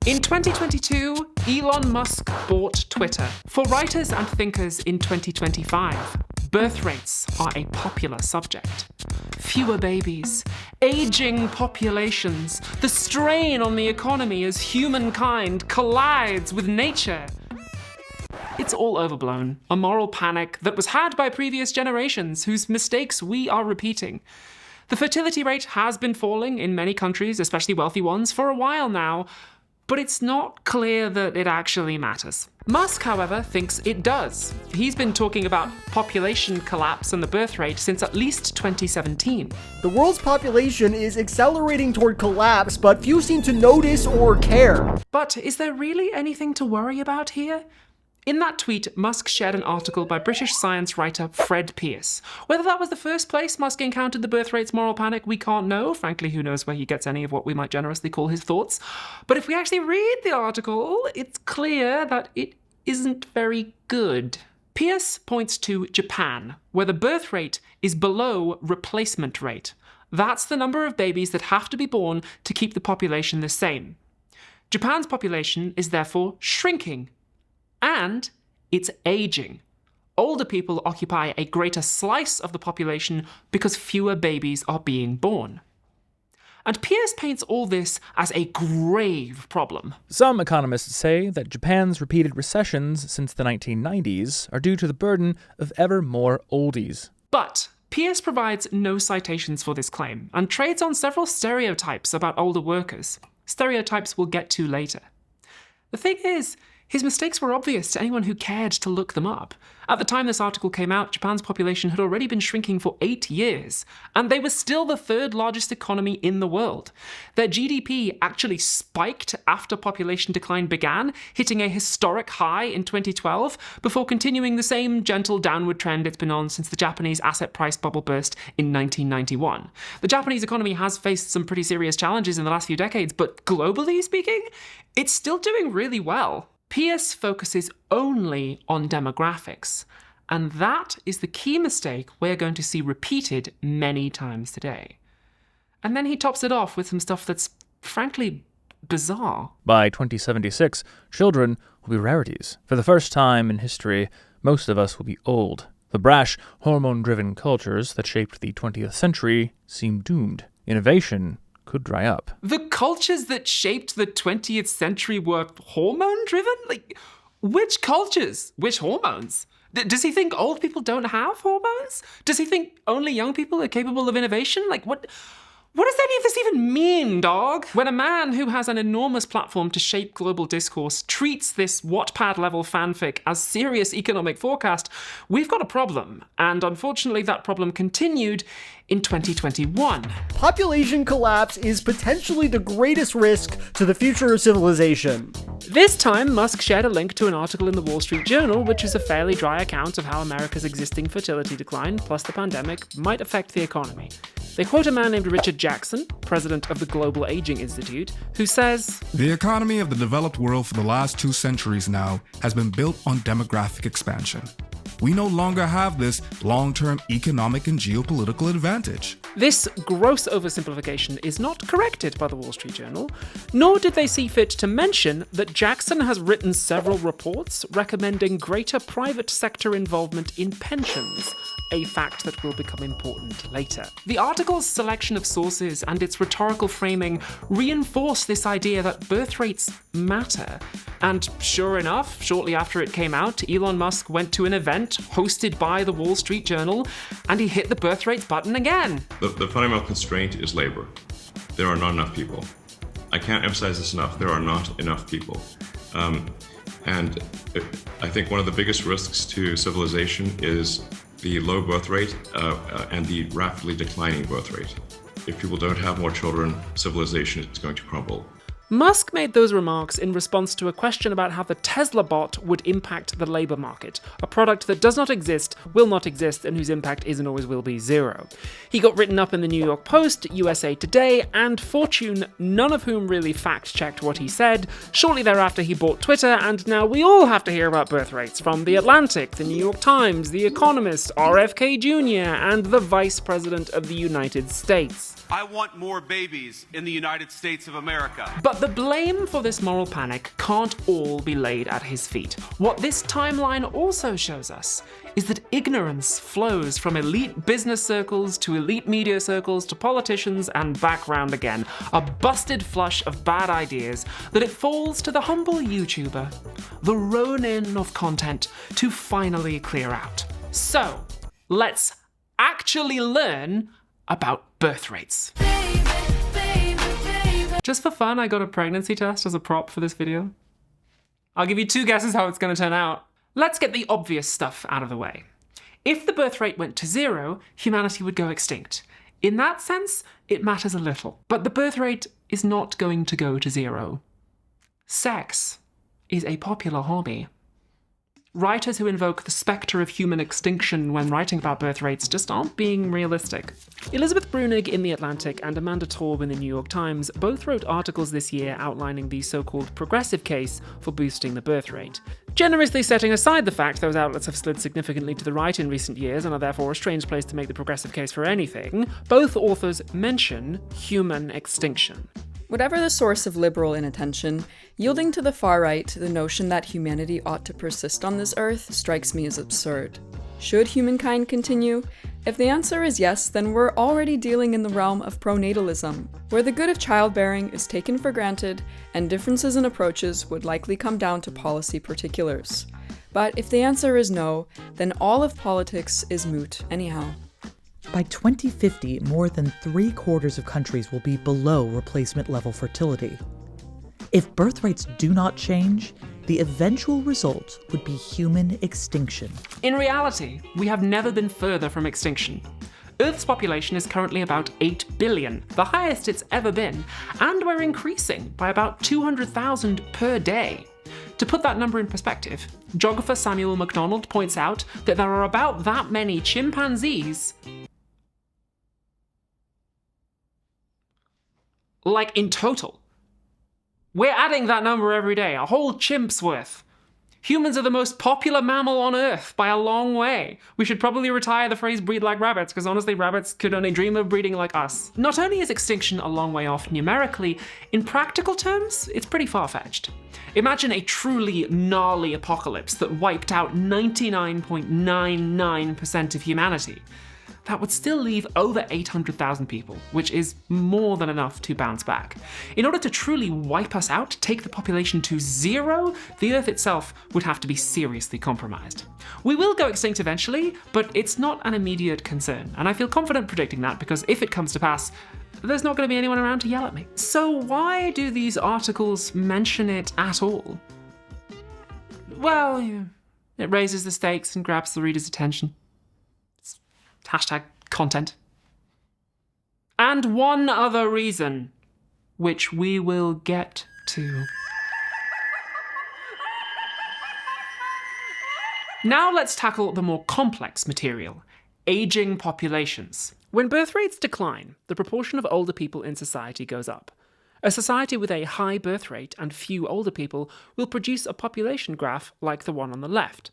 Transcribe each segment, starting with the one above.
In 2022, Elon Musk bought Twitter. For writers and thinkers in 2025, birth rates are a popular subject. Fewer babies, aging populations, the strain on the economy as humankind collides with nature. It's all overblown, a moral panic that was had by previous generations whose mistakes we are repeating. The fertility rate has been falling in many countries, especially wealthy ones, for a while now, but it's not clear that it actually matters. Musk, however, thinks it does. He's been talking about population collapse and the birth rate since at least 2017. The world's population is accelerating toward collapse, but few seem to notice or care. But is there really anything to worry about here? In that tweet, Musk shared an article by British science writer Fred Pearce. Whether that was the first place Musk encountered the birth rate's moral panic, we can't know. Frankly, who knows where he gets any of what we might generously call his thoughts. But if we actually read the article, it's clear that it isn't very good. Pearce points to Japan, where the birth rate is below replacement rate. That's the number of babies that have to be born to keep the population the same. Japan's population is therefore shrinking. And it's aging. Older people occupy a greater slice of the population because fewer babies are being born. And Pearce paints all this as a grave problem. Some economists say that Japan's repeated recessions since the 1990s are due to the burden of ever more oldies. But Pearce provides no citations for this claim and trades on several stereotypes about older workers. Stereotypes we'll get to later. The thing is, his mistakes were obvious to anyone who cared to look them up. At the time this article came out, Japan's population had already been shrinking for 8 years, and they were still the third largest economy in the world. Their GDP actually spiked after population decline began, hitting a historic high in 2012, before continuing the same gentle downward trend it's been on since the Japanese asset price bubble burst in 1991. The Japanese economy has faced some pretty serious challenges in the last few decades, but globally speaking, it's still doing really well. Pearce focuses only on demographics, and that is the key mistake we're going to see repeated many times today. And then he tops it off with some stuff that's, frankly, bizarre. By 2076, children will be rarities. For the first time in history, most of us will be old. The brash, hormone-driven cultures that shaped the 20th century seem doomed. Innovation could dry up. The cultures that shaped the 20th century were hormone-driven? Like, which cultures? Which hormones? Does he think old people don't have hormones? Does he think only young people are capable of innovation? Like, what does any of this even mean, dog? When a man who has an enormous platform to shape global discourse treats this Wattpad-level fanfic as serious economic forecast, we've got a problem. And unfortunately, that problem continued in 2021. Population collapse is potentially the greatest risk to the future of civilization. This time, Musk shared a link to an article in the Wall Street Journal, which is a fairly dry account of how America's existing fertility decline, plus the pandemic, might affect the economy. They quote a man named Richard Jackson, president of the Global Aging Institute, who says, "The economy of the developed world for the last 2 centuries now has been built on demographic expansion. We no longer have this long-term economic and geopolitical advantage." This gross oversimplification is not corrected by the Wall Street Journal, nor did they see fit to mention that Jackson has written several reports recommending greater private sector involvement in pensions, a fact that will become important later. The article's selection of sources and its rhetorical framing reinforce this idea that birth rates matter. And sure enough, shortly after it came out, Elon Musk went to an event hosted by the Wall Street Journal, and he hit the birth rates button again. The fundamental constraint is labor. There are not enough people. I can't emphasize this enough. There are not enough people. And I think one of the biggest risks to civilization is the low birth rate and the rapidly declining birth rate. If people don't have more children, civilization is going to crumble. Musk made those remarks in response to a question about how the Tesla bot would impact the labor market, a product that does not exist, will not exist, and whose impact is and always will be zero. He got written up in the New York Post, USA Today, and Fortune, none of whom really fact-checked what he said. Shortly thereafter, he bought Twitter, and now we all have to hear about birth rates from The Atlantic, The New York Times, The Economist, RFK Jr., and the Vice President of the United States. I want more babies in the United States of America. But But the blame for this moral panic can't all be laid at his feet. What this timeline also shows us is that ignorance flows from elite business circles to elite media circles to politicians and back round again, a busted flush of bad ideas that it falls to the humble YouTuber, the Ronin of content, to finally clear out. So, let's actually learn about birth rates. Just for fun, I got a pregnancy test as a prop for this video. I'll give you 2 guesses how it's going to turn out. Let's get the obvious stuff out of the way. If the birth rate went to 0, humanity would go extinct. In that sense, it matters a little. But the birth rate is not going to go to 0. Sex is a popular hobby. Writers who invoke the spectre of human extinction when writing about birth rates just aren't being realistic. Elizabeth Bruenig in The Atlantic and Amanda Taub in The New York Times both wrote articles this year outlining the so-called progressive case for boosting the birth rate. Generously setting aside the fact those outlets have slid significantly to the right in recent years and are therefore a strange place to make the progressive case for anything, both authors mention human extinction. Whatever the source of liberal inattention, yielding to the far right the notion that humanity ought to persist on this earth strikes me as absurd. Should humankind continue? If the answer is yes, then we're already dealing in the realm of pronatalism, where the good of childbearing is taken for granted and differences in approaches would likely come down to policy particulars. But if the answer is no, then all of politics is moot anyhow. By 2050, more than 3/4 of countries will be below replacement level fertility. If birth rates do not change, the eventual result would be human extinction. In reality, we have never been further from extinction. Earth's population is currently about 8 billion, the highest it's ever been, and we're increasing by about 200,000 per day. To put that number in perspective, geographer Samuel MacDonald points out that there are about that many chimpanzees like in total. We're adding that number every day, a whole chimp's worth. Humans are the most popular mammal on Earth by a long way. We should probably retire the phrase breed like rabbits, because honestly rabbits could only dream of breeding like us. Not only is extinction a long way off numerically, in practical terms, it's pretty far-fetched. Imagine a truly gnarly apocalypse that wiped out 99.99% of humanity. That would still leave over 800,000 people, which is more than enough to bounce back. In order to truly wipe us out, take the population to 0, the Earth itself would have to be seriously compromised. We will go extinct eventually, but it's not an immediate concern, and I feel confident predicting that because if it comes to pass, there's not going to be anyone around to yell at me. So why do these articles mention it at all? Well, it raises the stakes and grabs the reader's attention. Hashtag content. And one other reason, which we will get to. Now let's tackle the more complex material, aging populations. When birth rates decline, the proportion of older people in society goes up. A society with a high birth rate and few older people will produce a population graph like the one on the left.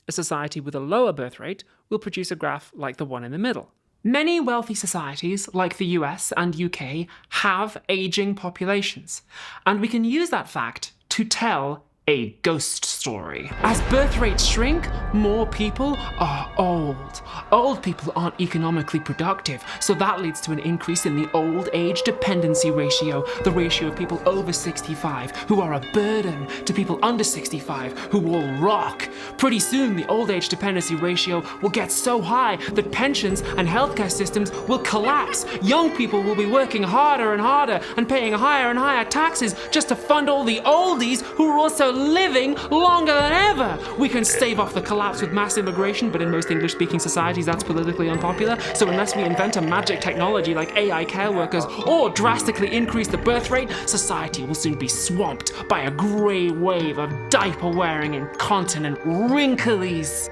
A society with a lower birth rate will produce a graph like the one in the middle. Many wealthy societies, like the US and UK, have aging populations, and we can use that fact to tell a ghost story. As birth rates shrink, more people are old. Old people aren't economically productive, so that leads to an increase in the old age dependency ratio, the ratio of people over 65 who are a burden to people under 65 who will rock. Pretty soon, the old age dependency ratio will get so high that pensions and healthcare systems will collapse. Young people will be working harder and harder and paying higher and higher taxes just to fund all the oldies who are also living longer than ever. We can stave off the collapse with mass immigration, but in most English-speaking societies that's politically unpopular, so unless we invent a magic technology like AI care workers or drastically increase the birth rate, society will soon be swamped by a grey wave of diaper-wearing incontinent wrinklies.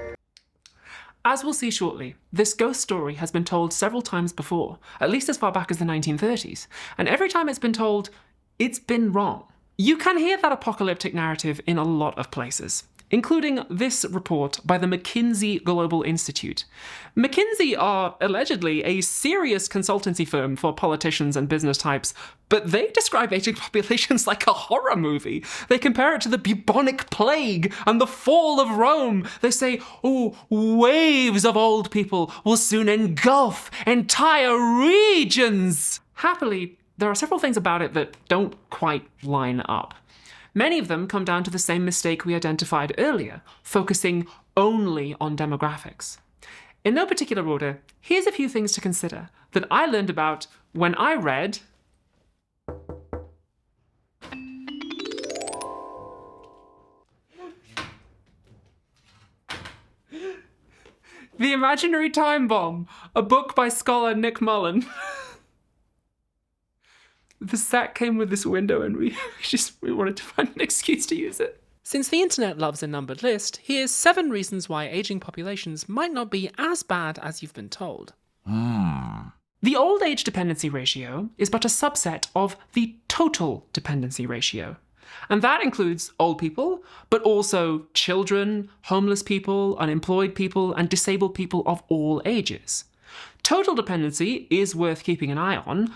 As we'll see shortly, this ghost story has been told several times before, at least as far back as the 1930s, and every time it's been told, it's been wrong. You can hear that apocalyptic narrative in a lot of places. including this report by the McKinsey Global Institute. McKinsey are allegedly a serious consultancy firm for politicians and business types, but they describe aging populations like a horror movie. They compare it to the bubonic plague and the fall of Rome. They say, oh, waves of old people will soon engulf entire regions. Happily, there are several things about it that don't quite line up. Many of them come down to the same mistake we identified earlier, focusing only on demographics. In no particular order, here's a few things to consider that I learned about when I read The Imaginary Time Bomb, a book by scholar Nick Mullen. The set came with this window and we wanted to find an excuse to use it. Since the internet loves a numbered list, here's 7 reasons why aging populations might not be as bad as you've been told. The old age dependency ratio is but a subset of the total dependency ratio. And that includes old people, but also children, homeless people, unemployed people, and disabled people of all ages. Total dependency is worth keeping an eye on,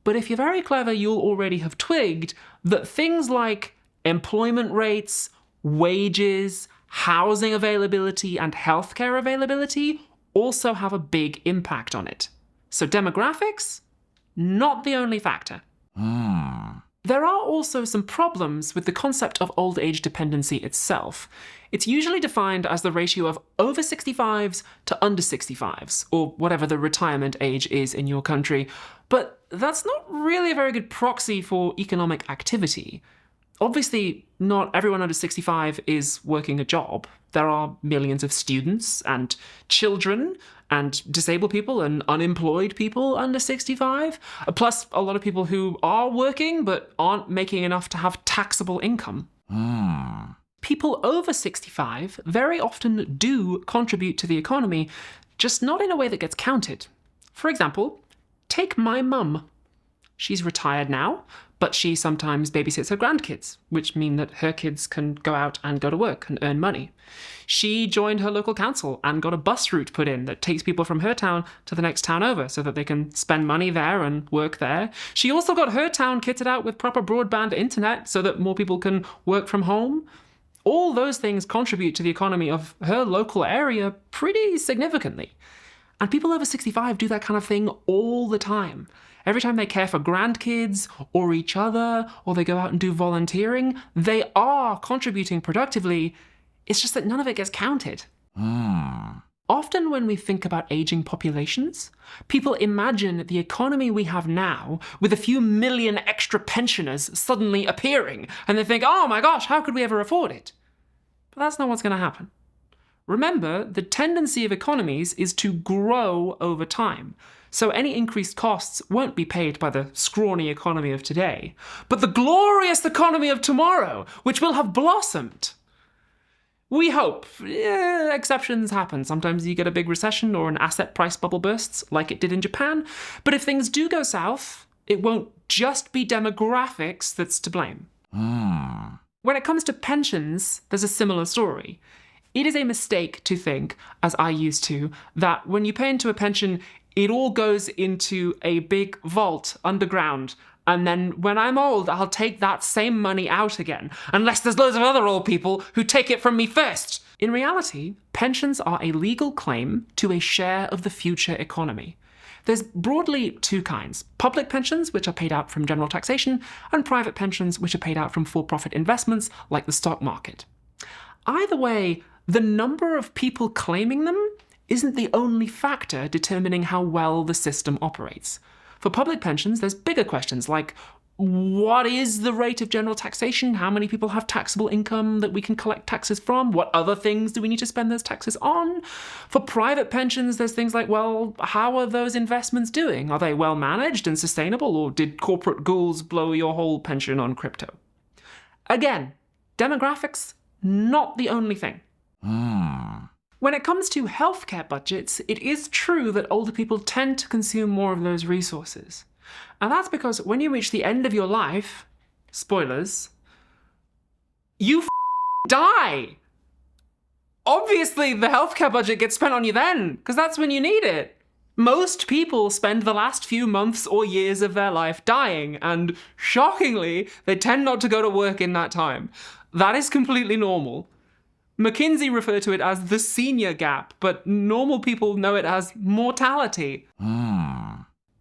but if you're very clever, you'll already have twigged that things like employment rates, wages, housing availability, and healthcare availability also have a big impact on it. So demographics, not the only factor. There are also some problems with the concept of old age dependency itself. It's usually defined as the ratio of over 65s to under 65s, or whatever the retirement age is in your country, but that's not really a very good proxy for economic activity. Obviously, not everyone under 65 is working a job. There are millions of students and children and disabled people and unemployed people under 65, plus a lot of people who are working but aren't making enough to have taxable income. People over 65 very often do contribute to the economy, just not in a way that gets counted. For example, take my mum. She's retired now, but she sometimes babysits her grandkids, which mean that her kids can go out and go to work and earn money. She joined her local council and got a bus route put in that takes people from her town to the next town over so that they can spend money there and work there. She also got her town kitted out with proper broadband internet so that more people can work from home. All those things contribute to the economy of her local area pretty significantly. And people over 65 do that kind of thing all the time. Every time they care for grandkids or each other, or they go out and do volunteering, they are contributing productively. It's just that none of it gets counted. Often when we think about aging populations, people imagine the economy we have now with a few million extra pensioners suddenly appearing, and they think, oh my gosh, how could we ever afford it? But that's not what's going to happen. Remember, the tendency of economies is to grow over time. So any increased costs won't be paid by the scrawny economy of today, but the glorious economy of tomorrow, which will have blossomed. We hope. Exceptions happen. Sometimes you get a big recession or an asset price bubble bursts, like it did in Japan. But if things do go south, it won't just be demographics that's to blame. When it comes to pensions, there's a similar story. It is a mistake to think, as I used to, that when you pay into a pension, it all goes into a big vault underground, and then when I'm old, I'll take that same money out again, unless there's loads of other old people who take it from me first. In reality, pensions are a legal claim to a share of the future economy. There's broadly 2 kinds: public pensions, which are paid out from general taxation, and private pensions, which are paid out from for-profit investments, like the stock market. Either way, the number of people claiming them isn't the only factor determining how well the system operates. For public pensions, there's bigger questions like, what is the rate of general taxation? How many people have taxable income that we can collect taxes from? What other things do we need to spend those taxes on? For private pensions, there's things like, well, how are those investments doing? Are they well managed and sustainable, or did corporate ghouls blow your whole pension on crypto? Again, demographics, not the only thing. When it comes to healthcare budgets, it is true that older people tend to consume more of those resources. And that's because when you reach the end of your life, spoilers, you die. obviously the healthcare budget gets spent on you then, because that's when you need it. Most people spend the last few months or years of their life dying, and shockingly, they tend not to go to work in that time. That is completely normal. McKinsey referred to it as the senior gap, but normal people know it as mortality.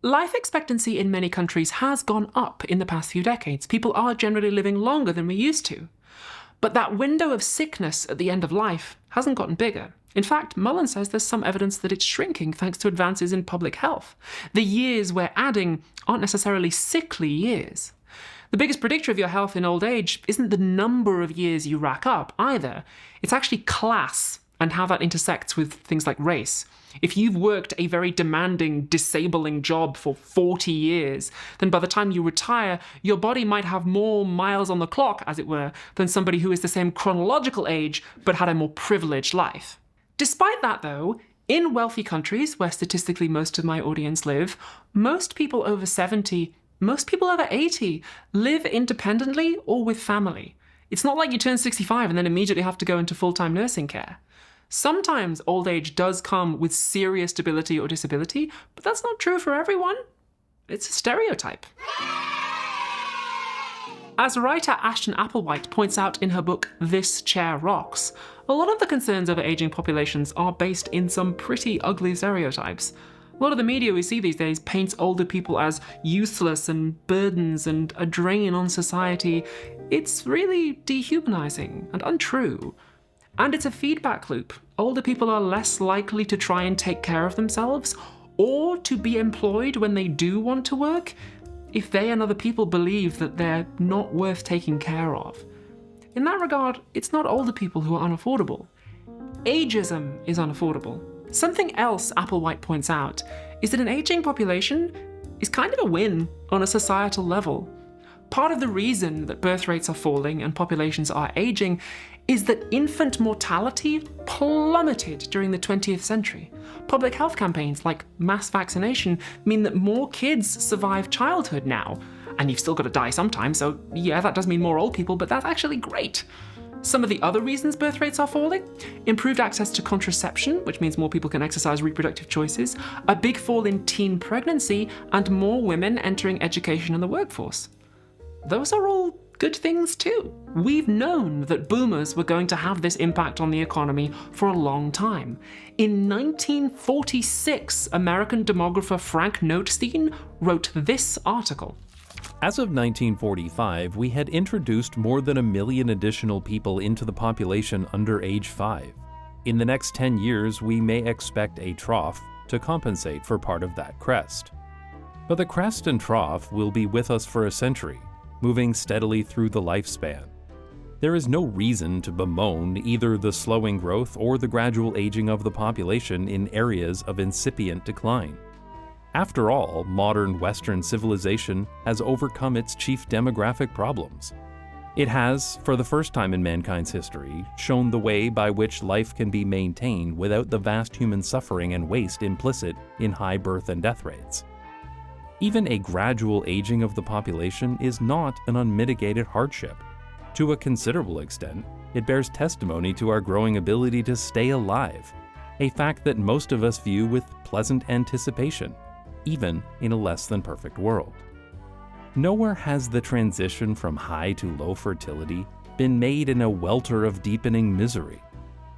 Life expectancy in many countries has gone up in the past few decades. People are generally living longer than we used to. But that window of sickness at the end of life hasn't gotten bigger. In fact, Mullen says there's some evidence that it's shrinking thanks to advances in public health. The years we're adding aren't necessarily sickly years. The biggest predictor of your health in old age isn't the number of years you rack up either. It's actually class and how that intersects with things like race. If you've worked a very demanding, disabling job for 40 years, then by the time you retire, your body might have more miles on the clock, as it were, than somebody who is the same chronological age but had a more privileged life. Despite that, though, in wealthy countries, where statistically most of my audience live, most people over 70, most people over 80 live independently or with family. It's not like you turn 65 and then immediately have to go into full-time nursing care. Sometimes old age does come with serious debility or disability, but that's not true for everyone. It's a stereotype. As writer Ashton Applewhite points out in her book This Chair Rocks, a lot of the concerns over aging populations are based in some pretty ugly stereotypes. A lot of the media we see these days paints older people as useless and burdens and a drain on society. It's really dehumanizing and untrue. And it's a feedback loop. Older people are less likely to try and take care of themselves or to be employed when they do want to work if they and other people believe that they're not worth taking care of. In that regard, it's not older people who are unaffordable. Ageism is unaffordable. Something else Applewhite points out is that an aging population is kind of a win on a societal level. Part of the reason that birth rates are falling and populations are aging is that infant mortality plummeted during the 20th century. Public health campaigns like mass vaccination mean that more kids survive childhood now. And you've still got to die sometime, so yeah, that does mean more old people, but that's actually great. Some of the other reasons birth rates are falling: improved access to contraception, which means more people can exercise reproductive choices, a big fall in teen pregnancy, and more women entering education and the workforce. Those are all good things too. We've known that boomers were going to have this impact on the economy for a long time. In 1946, American demographer Frank Notestein wrote this article. As of 1945, we had introduced more than 1 million additional people into the population under age 5. In the next 10 years, we may expect a trough to compensate for part of that crest. But the crest and trough will be with us for a century, moving steadily through the lifespan. There is no reason to bemoan either the slowing growth or the gradual aging of the population in areas of incipient decline. After all, modern Western civilization has overcome its chief demographic problems. It has, for the first time in mankind's history, shown the way by which life can be maintained without the vast human suffering and waste implicit in high birth and death rates. Even a gradual aging of the population is not an unmitigated hardship. To a considerable extent, it bears testimony to our growing ability to stay alive, a fact that most of us view with pleasant anticipation, even in a less than perfect world. Nowhere has the transition from high to low fertility been made in a welter of deepening misery.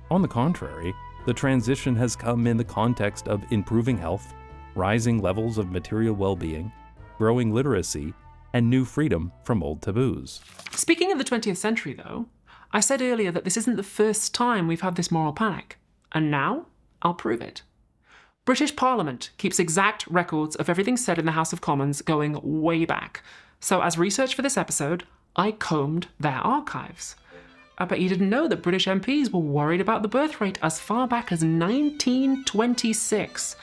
On the contrary, the transition has come in the context of improving health, rising levels of material well-being, growing literacy, and new freedom from old taboos. Speaking of the 20th century, though, I said earlier that this isn't the first time we've had this moral panic, and now I'll prove it. British Parliament keeps exact records of everything said in the House of Commons going way back, so as research for this episode, I combed their archives. I bet you didn't know that British MPs were worried about the birth rate as far back as 1926.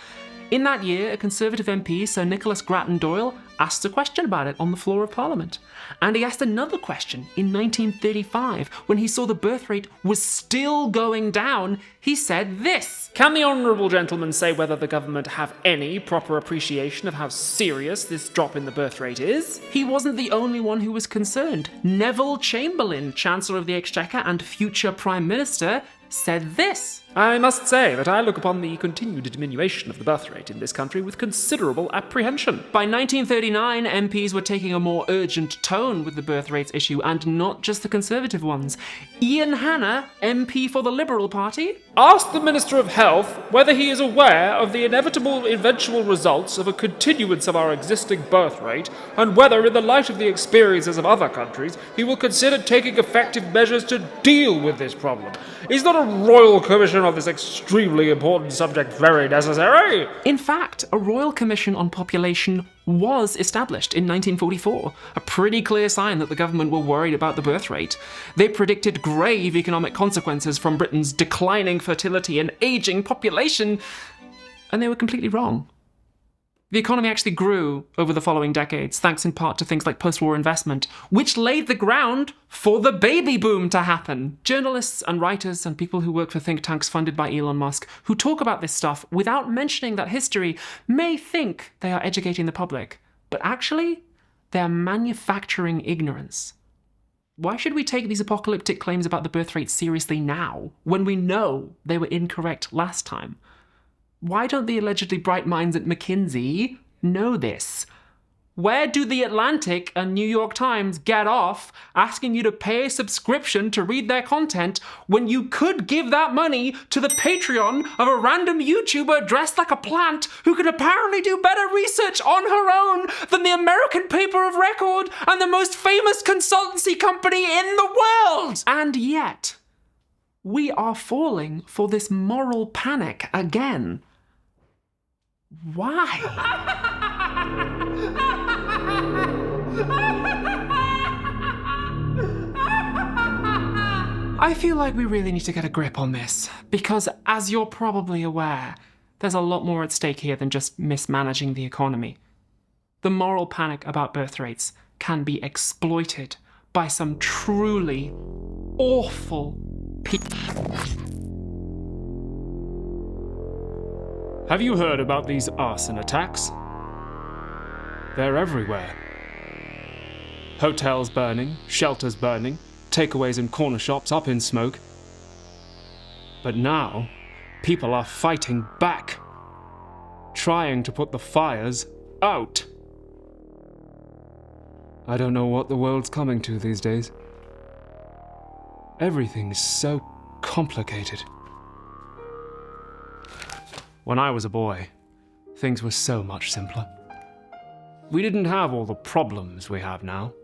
In that year, a Conservative MP, Sir Nicholas Grattan Doyle, asked a question about it on the floor of Parliament. And he asked another question in 1935 when he saw the birth rate was still going down. He said this: "Can the honourable gentleman say whether the government have any proper appreciation of how serious this drop in the birth rate is?" He wasn't the only one who was concerned. Neville Chamberlain, Chancellor of the Exchequer and future Prime Minister, said this. I must say that I look upon the continued diminution of the birth rate in this country with considerable apprehension. By 1939, MPs were taking a more urgent tone with the birth rates issue, and not just the Conservative ones. Ian Hanna, MP for the Liberal Party, asked the Minister of Health whether he is aware of the inevitable eventual results of a continuance of our existing birth rate, and whether, in the light of the experiences of other countries, he will consider taking effective measures to deal with this problem. Is not a royal commission of this extremely important subject very necessary? In fact, a royal commission on population was established in 1944, a pretty clear sign that the government were worried about the birth rate. They predicted grave economic consequences from Britain's declining fertility and aging population, and they were completely wrong. The economy actually grew over the following decades, thanks in part to things like post-war investment, which laid the ground for the baby boom to happen. Journalists and writers and people who work for think tanks funded by Elon Musk, who talk about this stuff without mentioning that history, may think they are educating the public, but actually, they are manufacturing ignorance. Why should we take these apocalyptic claims about the birth rate seriously now, when we know they were incorrect last time? Why don't the allegedly bright minds at McKinsey know this? Where do the Atlantic and New York Times get off asking you to pay a subscription to read their content when you could give that money to the Patreon of a random YouTuber dressed like a plant who could apparently do better research on her own than the American paper of record and the most famous consultancy company in the world? And yet, we are falling for this moral panic again. Why? I feel like we really need to get a grip on this, because as you're probably aware, there's a lot more at stake here than just mismanaging the economy. The moral panic about birth rates can be exploited by some truly awful people. Have you heard about these arson attacks? They're everywhere. Hotels burning, shelters burning, takeaways and corner shops up in smoke. But now, people are fighting back, trying to put the fires out. I don't know what the world's coming to these days. Everything's so complicated. When I was a boy, things were so much simpler. We didn't have all the problems we have now.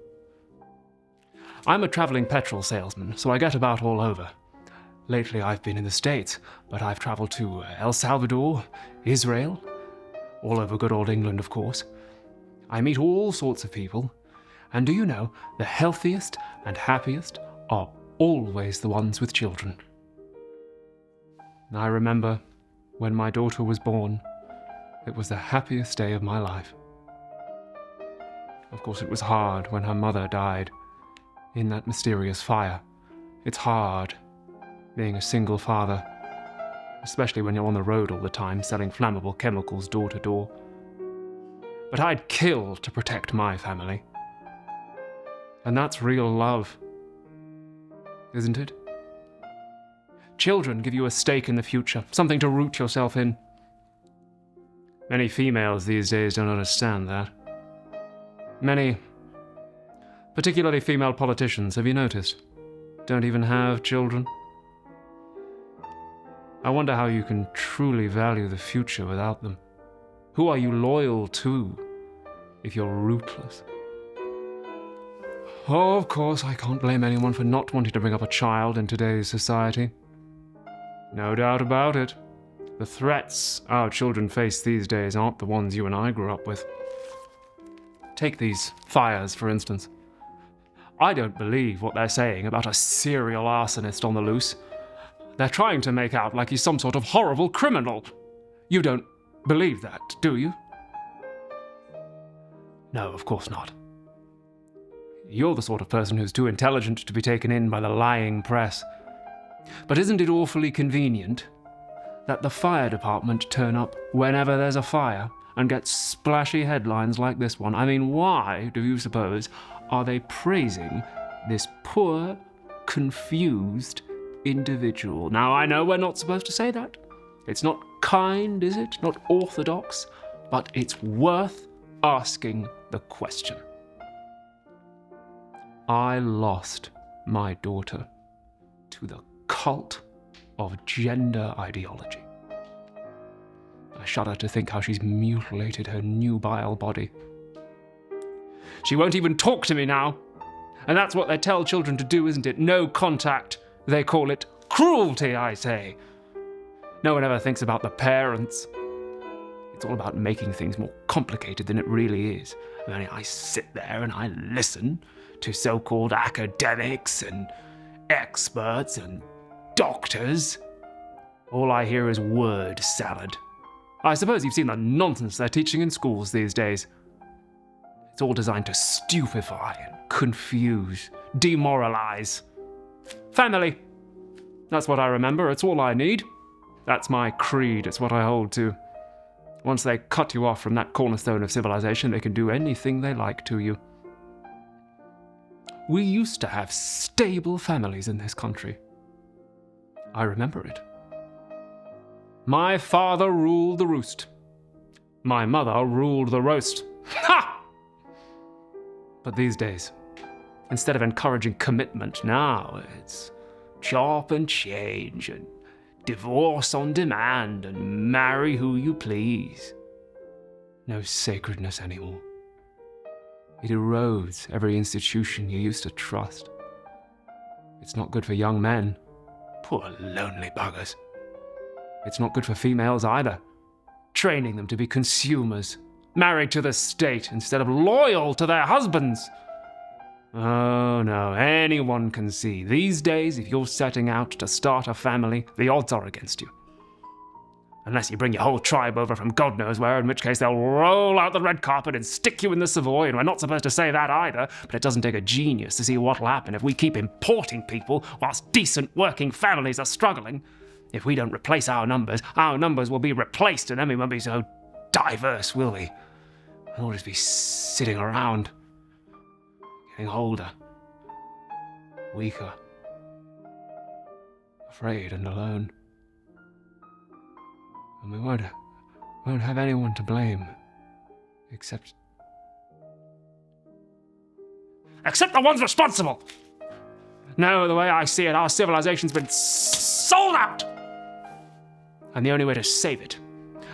I'm a traveling petrol salesman, so I get about all over. Lately I've been in the States, but I've traveled to El Salvador, Israel, all over good old England, of course. I meet all sorts of people, and do you know, the healthiest and happiest are always the ones with children. I remember when my daughter was born, it was the happiest day of my life. Of course, it was hard when her mother died in that mysterious fire. It's hard being a single father, especially when you're on the road all the time selling flammable chemicals door to door. But I'd kill to protect my family. And that's real love, isn't it? Children give you a stake in the future, something to root yourself in. Many females these days don't understand that. Many, particularly female politicians, have you noticed, don't even have children? I wonder how you can truly value the future without them. Who are you loyal to if you're rootless? Oh, of course, I can't blame anyone for not wanting to bring up a child in today's society. No doubt about it. The threats our children face these days aren't the ones you and I grew up with. Take these fires, for instance. I don't believe what they're saying about a serial arsonist on the loose. They're trying to make out like he's some sort of horrible criminal. You don't believe that, do you? No, of course not. You're the sort of person who's too intelligent to be taken in by the lying press. But isn't it awfully convenient that the fire department turn up whenever there's a fire and get splashy headlines like this one? I mean, why, do you suppose, are they praising this poor, confused, individual. Now, I know we're not supposed to say that. It's not kind, is it? Not orthodox, but it's worth asking the question. I lost my daughter to the cult of gender ideology. I shudder to think how she's mutilated her nubile body. She won't even talk to me now. And that's what they tell children to do, isn't it? No contact. They call it cruelty, I say. No one ever thinks about the parents. It's all about making things more complicated than it really is. I mean, I sit there and I listen to so-called academics and experts and doctors. All I hear is word salad. I suppose you've seen the nonsense they're teaching in schools these days. It's all designed to stupefy and confuse, demoralize. Family. That's what I remember. It's all I need. That's my creed. It's what I hold to. Once they cut you off from that cornerstone of civilization, they can do anything they like to you. We used to have stable families in this country. I remember it. My father ruled the roost. My mother ruled the roast. Ha! But these days, instead of encouraging commitment, now it's chop and change and divorce on demand and marry who you please. No sacredness anymore. It erodes every institution you used to trust. It's not good for young men. Poor lonely buggers. It's not good for females either. Training them to be consumers, married to the state instead of loyal to their husbands. Oh no, anyone can see. These days, if you're setting out to start a family, the odds are against you. Unless you bring your whole tribe over from God knows where, in which case they'll roll out the red carpet and stick you in the Savoy, and we're not supposed to say that either, but it doesn't take a genius to see what'll happen if we keep importing people whilst decent working families are struggling. If we don't replace our numbers will be replaced, and then we won't be so diverse, will we? We'll just be sitting around, getting older, weaker, afraid and alone. And we won't have anyone to blame, except the ones responsible. No, the way I see it, our civilization's been sold out. And the only way to save it,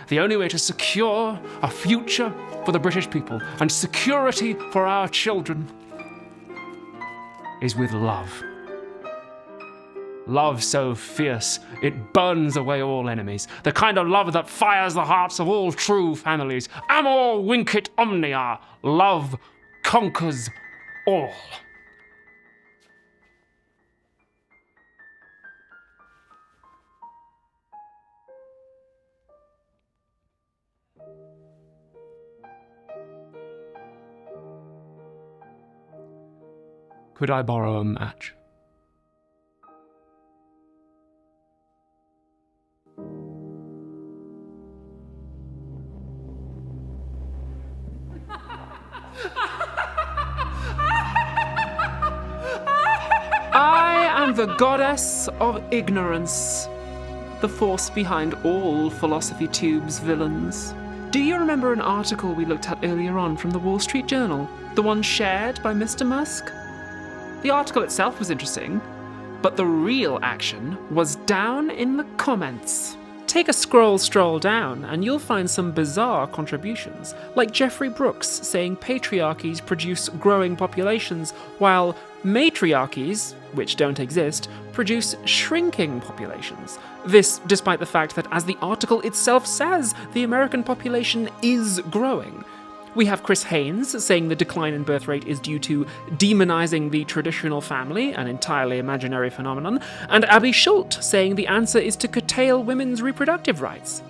the only way to secure a future for the British people and security for our children is with love. Love so fierce, it burns away all enemies. The kind of love that fires the hearts of all true families. Amor vincit omnia. Love conquers all. Could I borrow a match? I am the goddess of ignorance, the force behind all Philosophy Tube's villains. Do you remember an article we looked at earlier on from the Wall Street Journal? The one shared by Mr. Musk? The article itself was interesting, but the real action was down in the comments. Take a stroll down and you'll find some bizarre contributions, like Jeffrey Brooks saying patriarchies produce growing populations, while matriarchies, which don't exist, produce shrinking populations. This despite the fact that, as the article itself says, the American population is growing. We have Chris Haynes saying the decline in birth rate is due to demonizing the traditional family, an entirely imaginary phenomenon, and Abby Schultz saying the answer is to curtail women's reproductive rights.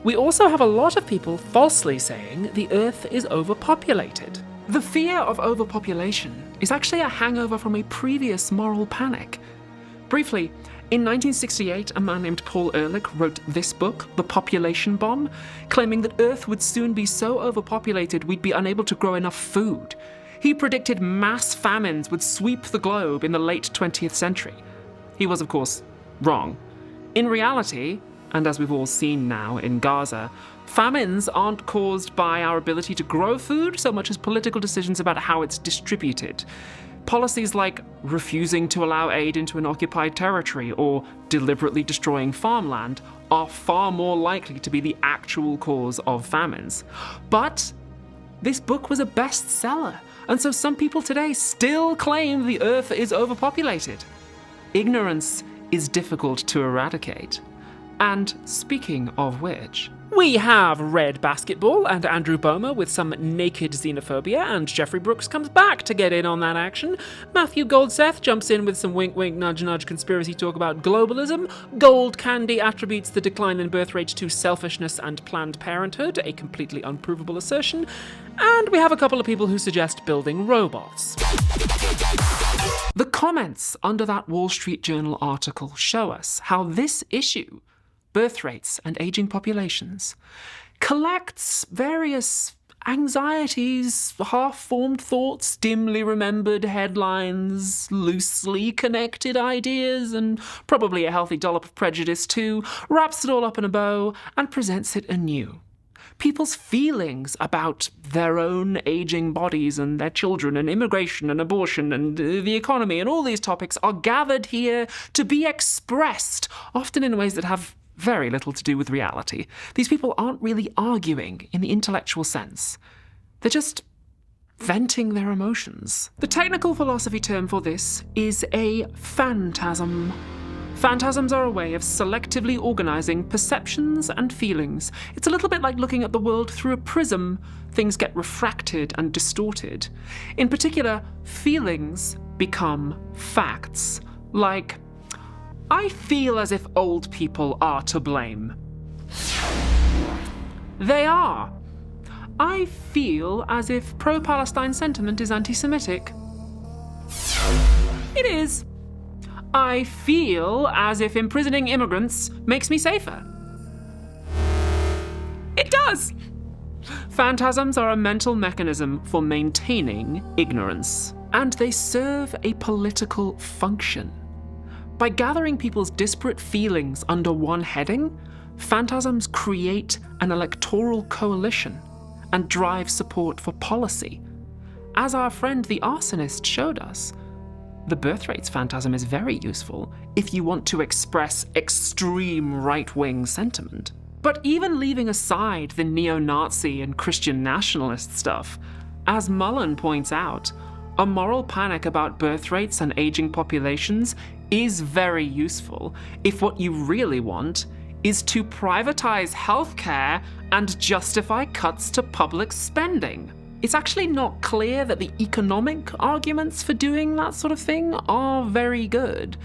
We also have a lot of people falsely saying the Earth is overpopulated. The fear of overpopulation is actually a hangover from a previous moral panic. Briefly, in 1968, a man named Paul Ehrlich wrote this book, The Population Bomb, claiming that Earth would soon be so overpopulated we'd be unable to grow enough food. He predicted mass famines would sweep the globe in the late 20th century. He was, of course, Wrong. In reality, and as we've all seen now in Gaza, famines aren't caused by our ability to grow food so much as political decisions about how it's distributed. Policies like refusing to allow aid into an occupied territory or deliberately destroying farmland are far more likely to be the actual cause of famines. But this book was a bestseller, and so some people today still claim the earth is overpopulated. Ignorance is difficult to eradicate. And speaking of which, we have Red Basketball and Andrew Boerman with some naked xenophobia, and Jeffrey Brooks comes back to get in on that action. Matthew Goldseth jumps in with some wink-wink, nudge-nudge conspiracy talk about globalism. Gold Candy attributes the decline in birth rate to selfishness and Planned Parenthood, a completely unprovable assertion. And we have a couple of people who suggest building robots. The comments under that Wall Street Journal article show us how this issue, birth rates and aging populations, collects various anxieties, half-formed thoughts, dimly remembered headlines, loosely connected ideas, and probably a healthy dollop of prejudice too, wraps it all up in a bow and presents it anew. People's feelings about their own aging bodies and their children and immigration and abortion and the economy and all these topics are gathered here to be expressed, often in ways that have very little to do with reality. These people aren't really arguing in the intellectual sense. They're just venting their emotions. The technical philosophy term for this is a phantasm. Phantasms are a way of selectively organizing perceptions and feelings. It's a little bit like looking at the world through a prism. Things get refracted and distorted. In particular, feelings become facts. Like, I feel as if old people are to blame. They are. I feel as if pro-Palestine sentiment is anti-Semitic. It is. I feel as if imprisoning immigrants makes me safer. It does! Phantasms are a mental mechanism for maintaining ignorance, and they serve a political function. By gathering people's disparate feelings under one heading, phantasms create an electoral coalition and drive support for policy. As our friend the arsonist showed us, the birth rates phantasm is very useful if you want to express extreme right-wing sentiment. But even leaving aside the neo-Nazi and Christian nationalist stuff, as Mullen points out, a moral panic about birth rates and aging populations is very useful if what you really want is to privatize healthcare and justify cuts to public spending. It's actually not clear that the economic arguments for doing that sort of thing are very good.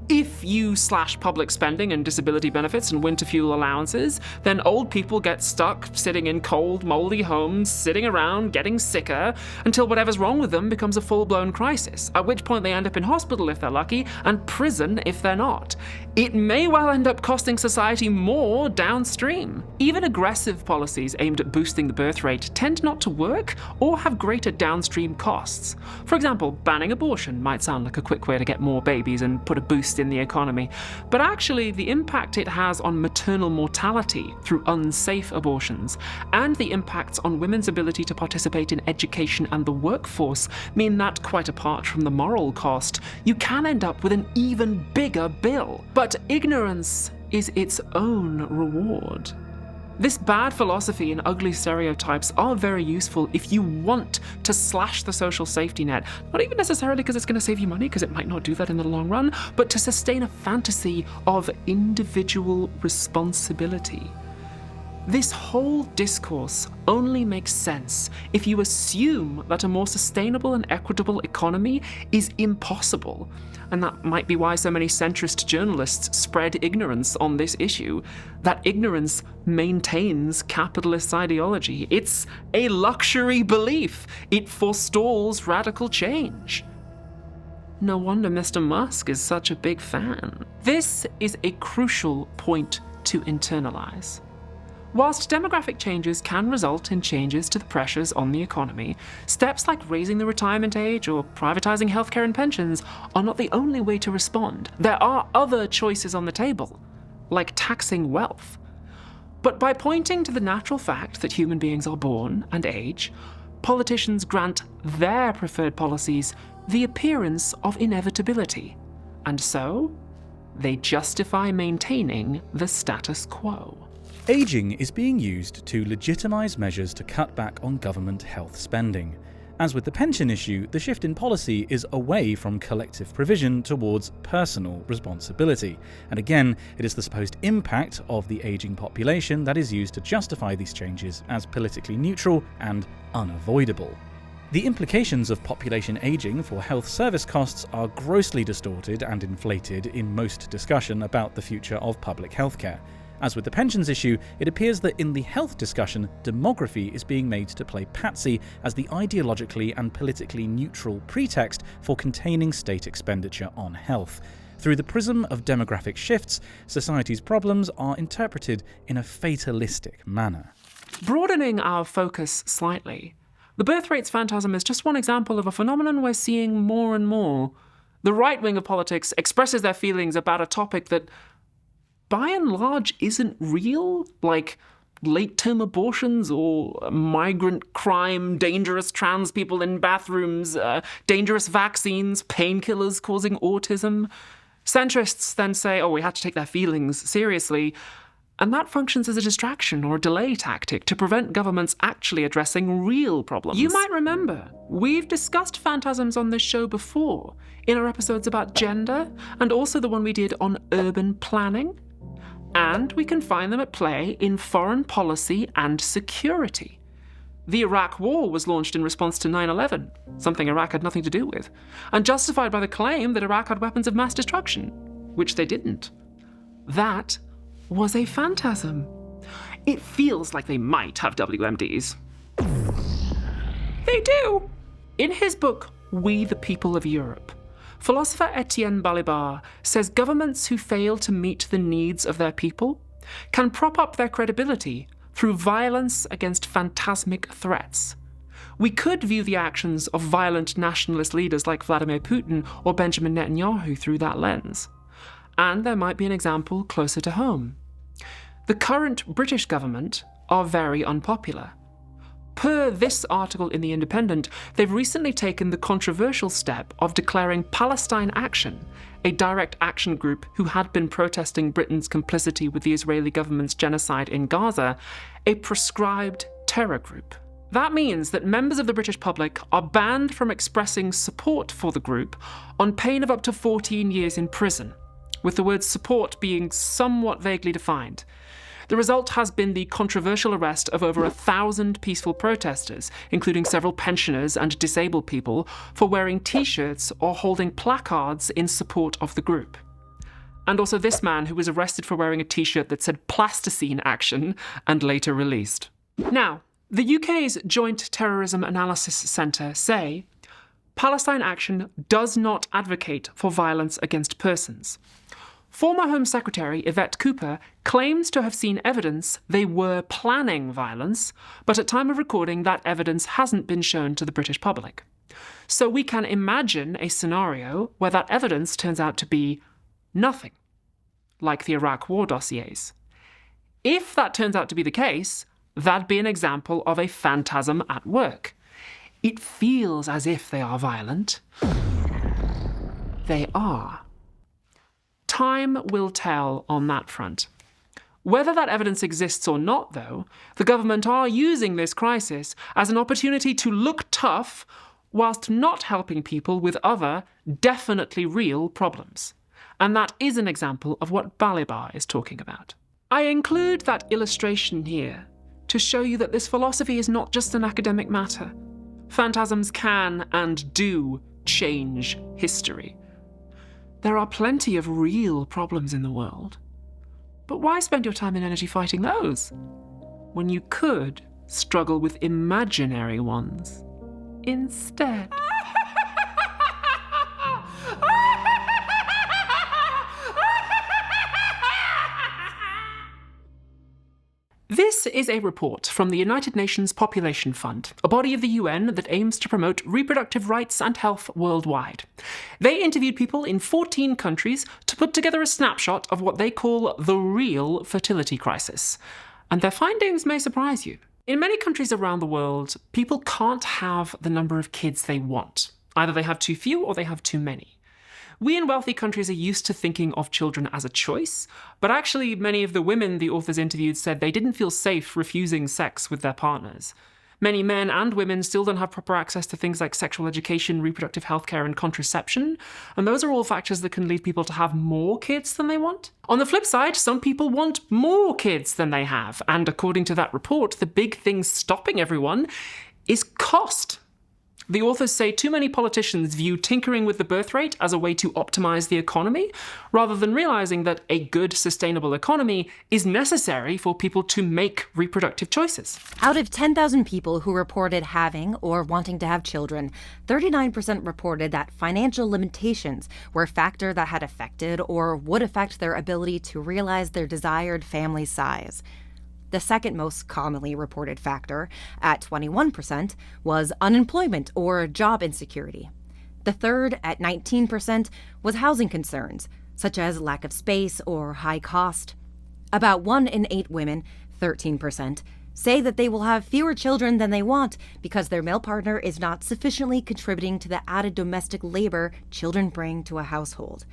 If you slash public spending and disability benefits and winter fuel allowances, then old people get stuck sitting in cold, moldy homes, sitting around, getting sicker, until whatever's wrong with them becomes a full-blown crisis, at which point they end up in hospital if they're lucky, and prison if they're not. It may well end up costing society more downstream. Even aggressive policies aimed at boosting the birth rate tend not to work or have greater downstream costs. For example, banning abortion might sound like a quick way to get more babies and put a boost in the economy, but actually the impact it has on maternal mortality through unsafe abortions and the impacts on women's ability to participate in education and the workforce mean that, quite apart from the moral cost, you can end up with an even bigger bill. But ignorance is its own reward. This bad philosophy and ugly stereotypes are very useful if you want to slash the social safety net, not even necessarily because it's going to save you money, because it might not do that in the long run, but to sustain a fantasy of individual responsibility. This whole discourse only makes sense if you assume that a more sustainable and equitable economy is impossible. And that might be why so many centrist journalists spread ignorance on this issue. That ignorance maintains capitalist ideology. It's a luxury belief. It forestalls radical change. No wonder Mr. Musk is such a big fan. This is a crucial point to internalize. Whilst demographic changes can result in changes to the pressures on the economy, steps like raising the retirement age or privatising healthcare and pensions are not the only way to respond. There are other choices on the table, like taxing wealth. But by pointing to the natural fact that human beings are born and age, politicians grant their preferred policies the appearance of inevitability, and so they justify maintaining the status quo. Aging is being used to legitimise measures to cut back on government health spending. As with the pension issue, the shift in policy is away from collective provision towards personal responsibility. And again, it is the supposed impact of the ageing population that is used to justify these changes as politically neutral and unavoidable. The implications of population ageing for health service costs are grossly distorted and inflated in most discussion about the future of public healthcare. As with the pensions issue, it appears that in the health discussion, demography is being made to play patsy as the ideologically and politically neutral pretext for containing state expenditure on health. Through the prism of demographic shifts, society's problems are interpreted in a fatalistic manner. Broadening our focus slightly, the birth rates phantasm is just one example of a phenomenon we're seeing more and more. The right wing of politics expresses their feelings about a topic that by and large isn't real, like late-term abortions or migrant crime, dangerous trans people in bathrooms, dangerous vaccines, painkillers causing autism. Centrists then say, we had to take their feelings seriously, and that functions as a distraction or a delay tactic to prevent governments actually addressing real problems. You might remember, we've discussed phantasms on this show before, in our episodes about gender, and also the one we did on urban planning. And we can find them at play in foreign policy and security. The Iraq War was launched in response to 9/11, something Iraq had nothing to do with, and justified by the claim that Iraq had weapons of mass destruction, which they didn't. That was a phantasm. It feels like they might have WMDs. They do! In his book, We the People of Europe, philosopher Étienne Balibar says governments who fail to meet the needs of their people can prop up their credibility through violence against phantasmic threats. We could view the actions of violent nationalist leaders like Vladimir Putin or Benjamin Netanyahu through that lens. And there might be an example closer to home. The current British government are very unpopular. Per this article in The Independent, they've recently taken the controversial step of declaring Palestine Action, a direct action group who had been protesting Britain's complicity with the Israeli government's genocide in Gaza, a proscribed terror group. That means that members of the British public are banned from expressing support for the group on pain of up to 14 years in prison, with the word support being somewhat vaguely defined. The result has been the controversial arrest of over 1,000 peaceful protesters, including several pensioners and disabled people, for wearing t-shirts or holding placards in support of the group. And also this man who was arrested for wearing a t-shirt that said Plasticine Action and later released. Now, the UK's Joint Terrorism Analysis Centre say Palestine Action does not advocate for violence against persons. Former Home Secretary Yvette Cooper claims to have seen evidence they were planning violence, but at time of recording that evidence hasn't been shown to the British public. So we can imagine a scenario where that evidence turns out to be nothing, like the Iraq War dossiers. If that turns out to be the case, that'd be an example of a phantasm at work. It feels as if they are violent. They are. Time will tell on that front. Whether that evidence exists or not, though, the government are using this crisis as an opportunity to look tough whilst not helping people with other, definitely real problems. And that is an example of what Balibar is talking about. I include that illustration here to show you that this philosophy is not just an academic matter. Phantasms can and do change history. There are plenty of real problems in the world. But why spend your time and energy fighting those, when you could struggle with imaginary ones instead? This This is a report from the United Nations Population Fund, a body of the UN that aims to promote reproductive rights and health worldwide. They interviewed people in 14 countries to put together a snapshot of what they call the real fertility crisis. And their findings may surprise you. In many countries around the world, people can't have the number of kids they want. Either they have too few or they have too many. We in wealthy countries are used to thinking of children as a choice, but actually many of the women the authors interviewed said they didn't feel safe refusing sex with their partners. Many men and women still don't have proper access to things like sexual education, reproductive healthcare, and contraception, and those are all factors that can lead people to have more kids than they want. On the flip side, some people want more kids than they have, and according to that report, the big thing stopping everyone is cost. The authors say too many politicians view tinkering with the birth rate as a way to optimize the economy, rather than realizing that a good, sustainable economy is necessary for people to make reproductive choices. Out of 10,000 people who reported having or wanting to have children, 39% reported that financial limitations were a factor that had affected or would affect their ability to realize their desired family size. The second most commonly reported factor, at 21%, was unemployment or job insecurity. The third, at 19%, was housing concerns, such as lack of space or high cost. About 1 in 8 women, 13%, say that they will have fewer children than they want because their male partner is not sufficiently contributing to the added domestic labor children bring to a household.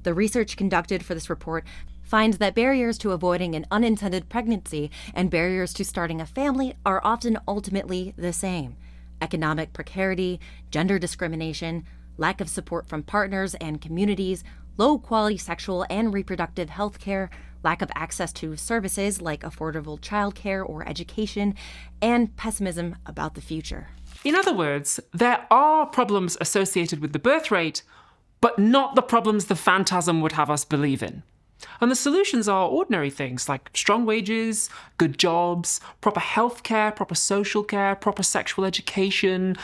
The research conducted for this report finds that barriers to avoiding an unintended pregnancy and barriers to starting a family are often ultimately the same. Economic precarity, gender discrimination, lack of support from partners and communities, low-quality sexual and reproductive health care, lack of access to services like affordable childcare or education, and pessimism about the future. In other words, there are problems associated with the birth rate, but not the problems the phantasm would have us believe in. And the solutions are ordinary things like strong wages, good jobs, proper healthcare, proper social care, proper sexual education,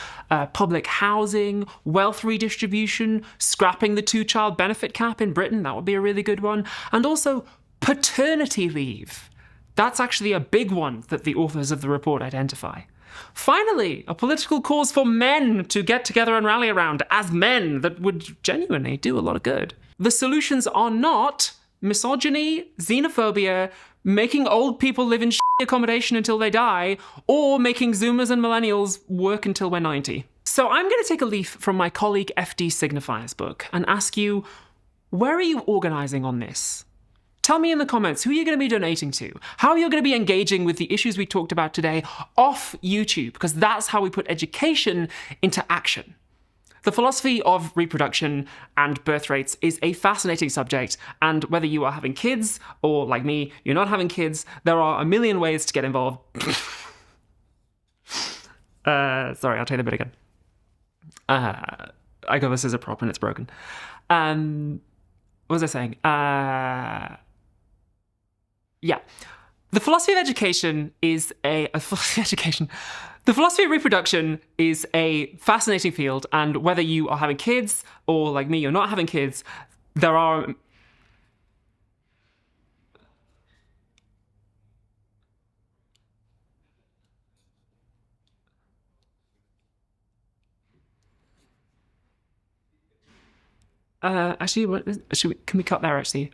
public housing, wealth redistribution, scrapping the 2-child benefit cap in Britain, that would be a really good one, and also paternity leave. That's actually a big one that the authors of the report identify. Finally, a political cause for men to get together and rally around as men that would genuinely do a lot of good. The solutions are not misogyny, xenophobia, making old people live in shitty accommodation until they die, or making Zoomers and millennials work until we're 90. So I'm going to take a leaf from my colleague FD Signifier's book and ask you, where are you organising on this? Tell me in the comments who you're going to be donating to, how you're going to be engaging with the issues we talked about today off YouTube, because that's how we put education into action. The philosophy of reproduction and birth rates is a fascinating subject, and whether you are having kids or, like me, you're not having kids, there are a million ways to get involved. Sorry, I'll tell you the bit again. I got this as a prop and it's broken. What was I saying? Yeah. The philosophy of education is The philosophy of reproduction is a fascinating field, and whether you are having kids or, like me, you're not having kids, there are... Actually, can we cut there, actually?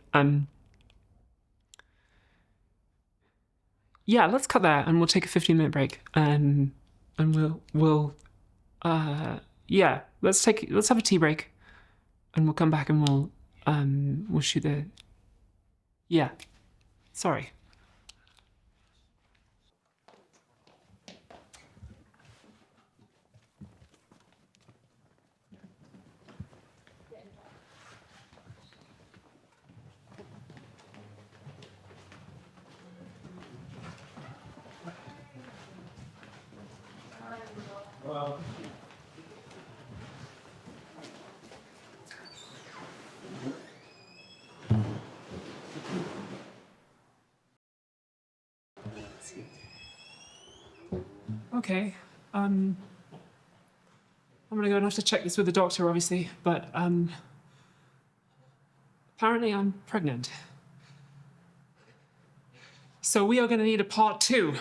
Yeah, let's cut there, and we'll take a 15-minute break, and yeah, let's have a tea break, and we'll come back and we'll shoot the... Yeah, sorry. Okay, I'm gonna go and have to check this with the doctor, obviously, but apparently I'm pregnant. So we are going to need a part 2.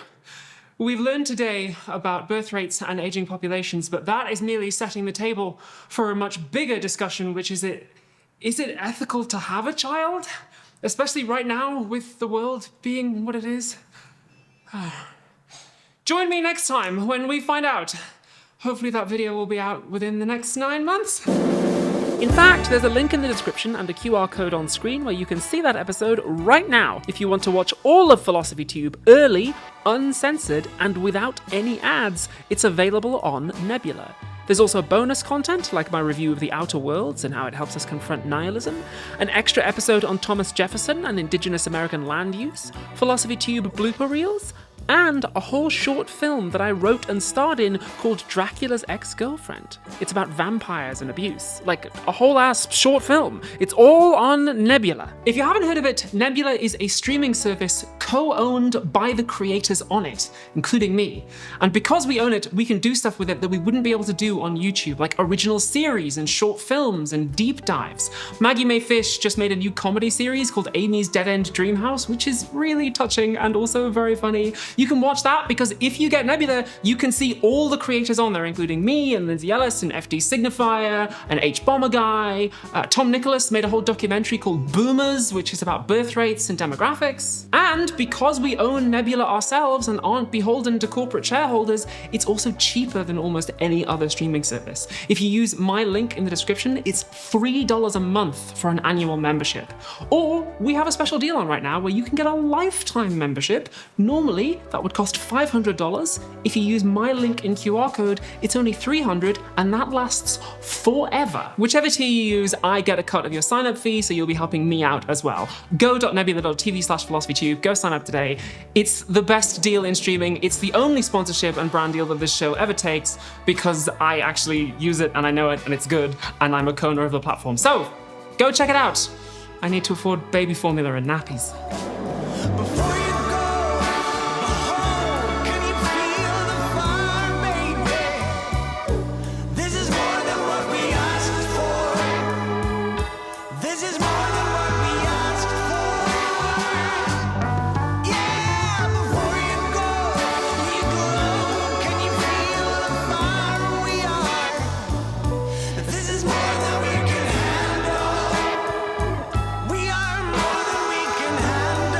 We've learned today about birth rates and aging populations, but that is merely setting the table for a much bigger discussion, which is it ethical to have a child? Especially right now, with the world being what it is? Join me next time when we find out. Hopefully that video will be out within the next 9 months. In fact, there's a link in the description and a QR code on screen where you can see that episode right now if you want to watch all of Philosophy Tube early, uncensored, and without any ads. It's available on Nebula. There's also bonus content, like my review of The Outer Worlds and how it helps us confront nihilism, an extra episode on Thomas Jefferson and Indigenous American land use, Philosophy Tube blooper reels, and a whole short film that I wrote and starred in called Dracula's Ex-Girlfriend. It's about vampires and abuse. Like, a whole ass short film. It's all on Nebula. If you haven't heard of it, Nebula is a streaming service co-owned by the creators on it, including me. And because we own it, we can do stuff with it that we wouldn't be able to do on YouTube, like original series and short films and deep dives. Maggie Mae Fish just made a new comedy series called Amy's Dead End Dream House, which is really touching and also very funny. You can watch that because if you get Nebula, you can see all the creators on there, including me and Lindsay Ellis and FD Signifier and H Bomber Guy. Tom Nicholas made a whole documentary called Boomers, which is about birth rates and demographics. And because we own Nebula ourselves and aren't beholden to corporate shareholders, it's also cheaper than almost any other streaming service. If you use my link in the description, it's $3 a month for an annual membership. Or we have a special deal on right now where you can get a lifetime membership. Normally, that would cost $500. If you use my link in QR code, it's only $300, and that lasts forever. Whichever tier you use, I get a cut of your sign-up fee, so you'll be helping me out as well. Go.nebula.tv/philosophytube, go sign up today. It's the best deal in streaming. It's the only sponsorship and brand deal that this show ever takes, because I actually use it and I know it and it's good, and I'm a co-owner of the platform. So, go check it out. I need to afford baby formula and nappies. We are more than we can handle.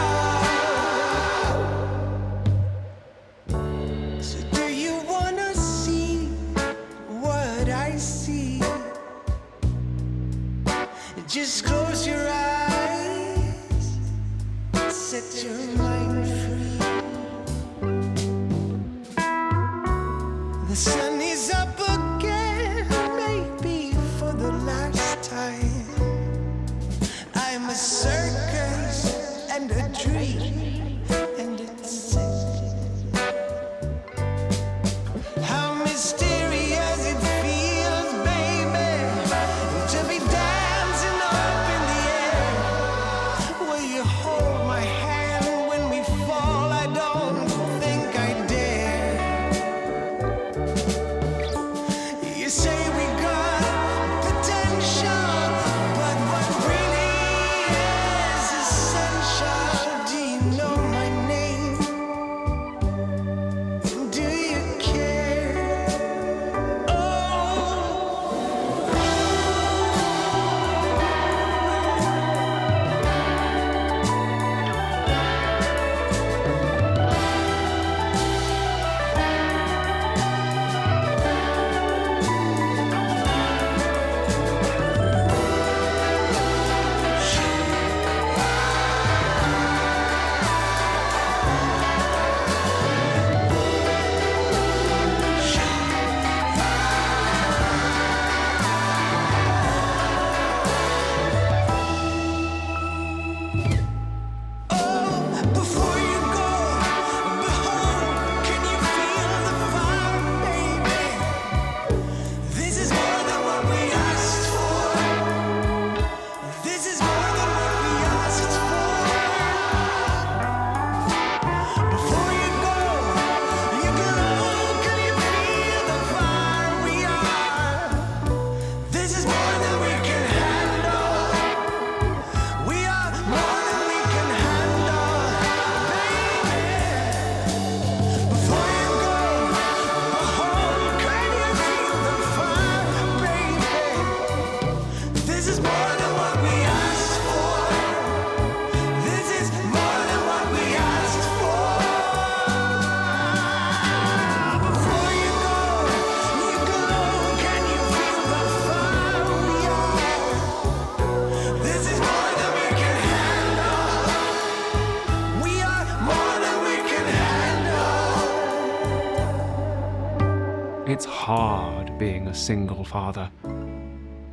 It's hard being a single father,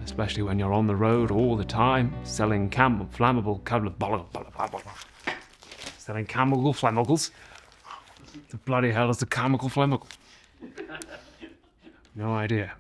especially when you're on the road all the time, selling flammable flammicals. The bloody hell is the chemical flamicle? No idea.